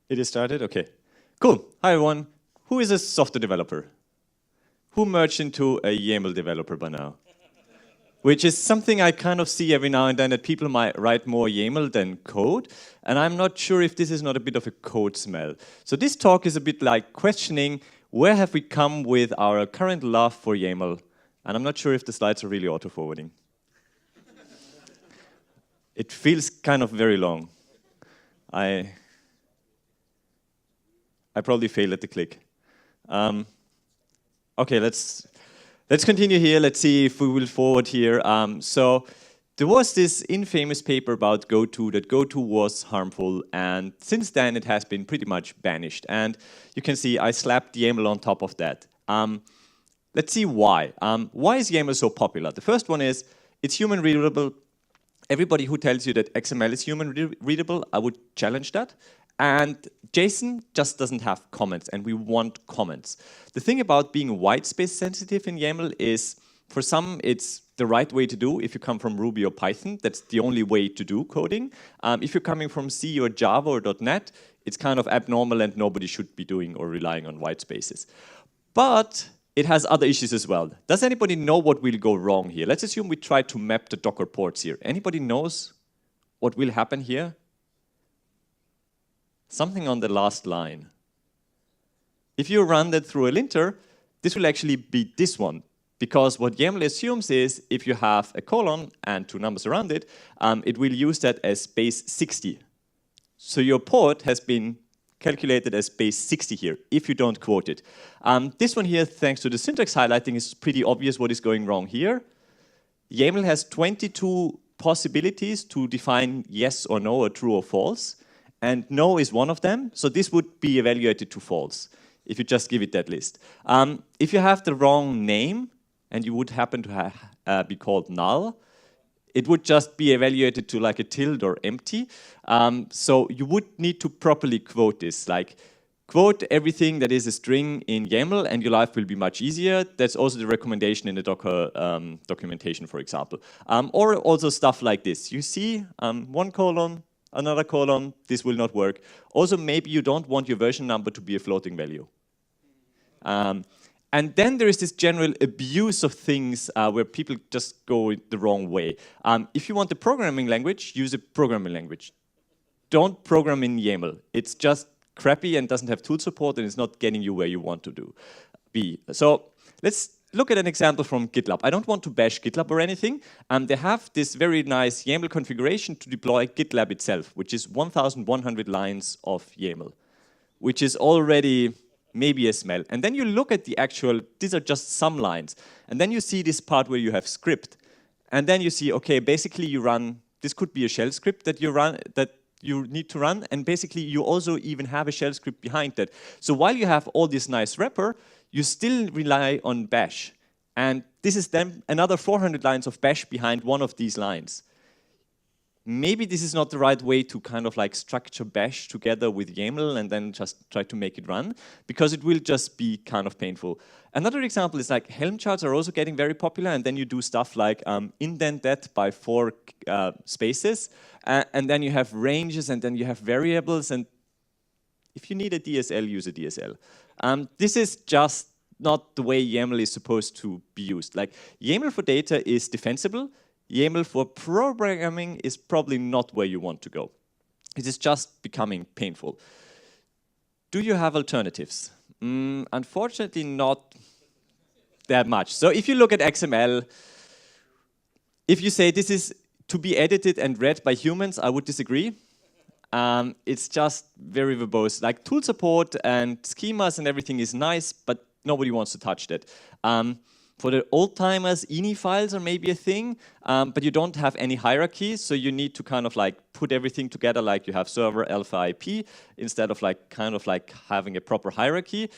It is started? Okay. Cool. Hi, everyone. Who is a software developer? Who merged into a YAML developer by now? Which is something I kind of see every now and then, that people might write more YAML than code. And I'm not sure if this is not a bit of a code smell. So this talk is a bit like questioning, where have we come with our current love for YAML? And I'm not sure if the slides are really auto-forwarding. It feels kind of very long. I probably failed at the click. Okay, let's continue here. Let's see if we will forward here. So there was this infamous paper about GoTo, that GoTo was harmful, and since then it has been pretty much banished. And you can see I slapped YAML on top of that. Let's see why. Why is YAML so popular? The first one is it's human readable. Everybody who tells you that XML is human readable, I would challenge that. And JSON just doesn't have comments, and we want comments. The thing about being white space sensitive in YAML is, for some, it's the right way to do. If you come from Ruby or Python, that's the only way to do coding. If you're coming from C or Java or .NET, it's kind of abnormal and nobody should be doing or relying on white spaces. But it has other issues as well. Does anybody know what will go wrong here? Let's assume we try to map the Docker ports here. Anybody knows what will happen here? Something on the last line. If you run that through a linter, this will actually be this one. Because what YAML assumes is, if you have a colon and two numbers around it, it will use that as base 60. So your port has been calculated as base 60 here, if you don't quote it. This one here, thanks to the syntax highlighting, is pretty obvious what is going wrong here. YAML has 22 possibilities to define yes or no, or true or false. And no is one of them, so this would be evaluated to false, if you just give it that list. If you have the wrong name, and you would happen to be called null, it would just be evaluated to like a tilde or empty. So you would need to properly quote this, like quote everything that is a string in YAML and your life will be much easier. That's also the recommendation in the Docker documentation, for example. Or also stuff like this. You see one colon, another colon, this will not work. Also, maybe you don't want your version number to be a floating value. And then there is this general abuse of things where people just go the wrong way. If you want a programming language, use a programming language. Don't program in YAML. It's just crappy and doesn't have tool support and it's not getting you where you want to be. So let's look at an example from GitLab. I don't want to bash GitLab or anything. They have this very nice YAML configuration to deploy GitLab itself, which is 1,100 lines of YAML, which is already maybe a smell. And then you look at the actual, these are just some lines. And then you see this part where you have script. And then you see, okay, basically you run, this could be a shell script that you run, that you need to run. And basically you also even have a shell script behind that. So while you have all this nice wrapper, you still rely on bash. And this is then another 400 lines of bash behind one of these lines. Maybe this is not the right way to kind of like structure bash together with YAML and then just try to make it run, because it will just be kind of painful. Another example is like Helm charts are also getting very popular, and then you do stuff like indent that by 4 spaces, and then you have ranges, and then you have variables, and if you need a DSL, use a DSL. This is just not the way YAML is supposed to be used. Like YAML for data is defensible. YAML for programming is probably not where you want to go. It is just becoming painful. Do you have alternatives? Unfortunately, not that much. So if you look at XML, if you say this is to be edited and read by humans, I would disagree. It's just very verbose. Like tool support and schemas and everything is nice, but nobody wants to touch that. For the old-timers, INI files are maybe a thing, but you don't have any hierarchy, so you need to kind of like put everything together like you have server, alpha, IP, instead of like kind of like having a proper hierarchy.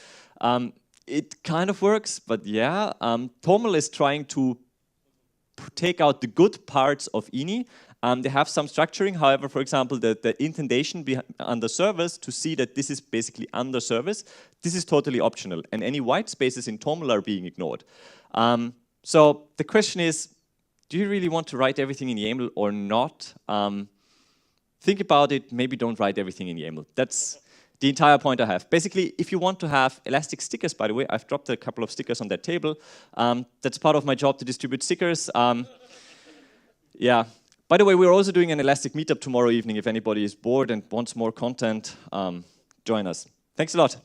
It kind of works, but yeah, Toml is trying to take out the good parts of INI. They have some structuring, however, for example, the indentation under service to see that this is basically under service, this is totally optional, and any white spaces in Toml are being ignored. So the question is, do you really want to write everything in YAML or not? Think about it, maybe don't write everything in YAML. the entire point I have. Basically, if you want to have elastic stickers, by the way, I've dropped a couple of stickers on that table. That's part of my job to distribute stickers. Yeah. By the way, we're also doing an elastic meetup tomorrow evening. If anybody is bored and wants more content, join us. Thanks a lot.